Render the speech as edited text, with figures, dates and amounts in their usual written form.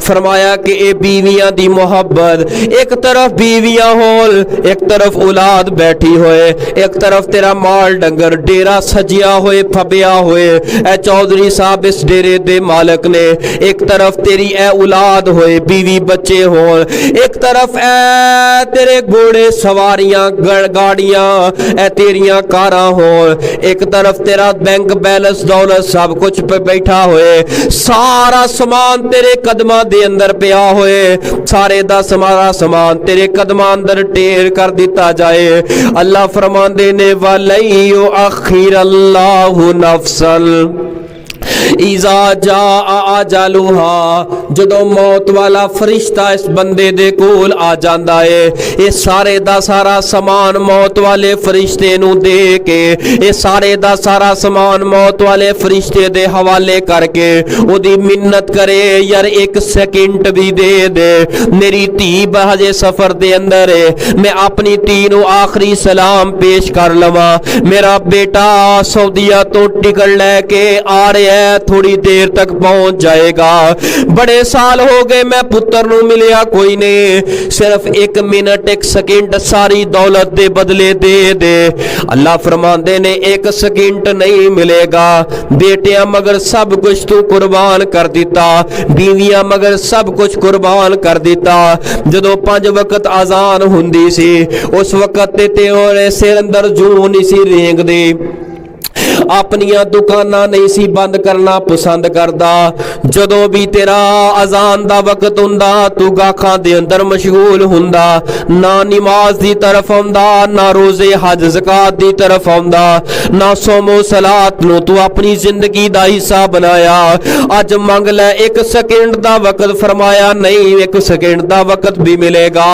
फरमाया कि ये बीवियां दी मोहब्बत, एक तरफ बीवियां होल, एक तरफ औलाद बैठी होए, एक तरफ तेरा माल डंगर डेरा सजिया होए फबिया होए, ए चौधरी साहब इस डेरे दे मालक ने, एक तरफ तेरी ए औलाद होए बीवी बच्चे हो, एक तरफ ए तेरे घोड़े सवारियां गाड़ियां ए तेरियां कारां हो, एक तरफ तेरा बैंक बैलेंस दौलत सब कुछ पे बैठा होए, सारा समान तेरे कदमां दे अंदर पिया होए, सारे दा सारा समान तेरे कदमां अंदर ढेर कर दिता जाए। अल्लाह फरमांदे ने वलयु अखिर अल्लाहु नफ्सल इज़ा जा अजलुहा, जदों मौत वाला फरिश्ता इस बंदे दे कोल आ जांदा है, ये सारे दा सारा समान मौत वाले फरिश्ते नू दे के, ये सारे दा सारा समान मौत वाले फरिश्ते दे हवाले करके ओदी मिन्नत करे, यार एक सेकंड भी दे दे, मेरी धी हजे सफर दे अंदर है, मैं अपनी धी नू आखिरी सलाम पेश कर लवा, मेरा बेटा सऊदीया तो टिकट लैके आ रहा है, थोड़ी देर तक पहुंच जाएगा, बड़े साल हो गए मैं पुत्र नू मिलिया कोई नहीं, सिर्फ एक मिनट एक सेकंड सारी दौलत दे बदले दे दे। अल्लाह फरमांदे ने एक सेकंड नहीं मिलेगा बेटिया, मगर सब कुछ तू कुर्बान कर दिता, बीवियां मगर सब कुछ कुर्बान कर दिता। जदों 5 वक्त अजान हुंदी सी उस वक्त ते सिर अंदर जू नहीं सी रेंगदी, अपनियां दुकानां नहीं सी बंद करना पसंद करदा, जदों भी तेरा अजान दा वक्त हुंदा तू गाखां दे अंदर मशगूल हुंदा, ना नमाज दी तरफ आउंदा, ना रोजे हज ज़कात दी तरफ आउंदा, ना सोमो सलात नू तू अपनी जिंदगी दा हिस्सा बनाया। अज मंग लै एक सेकंड दा वक्त, फरमाया नहीं एक सेकंड दा वक्त भी मिलेगा।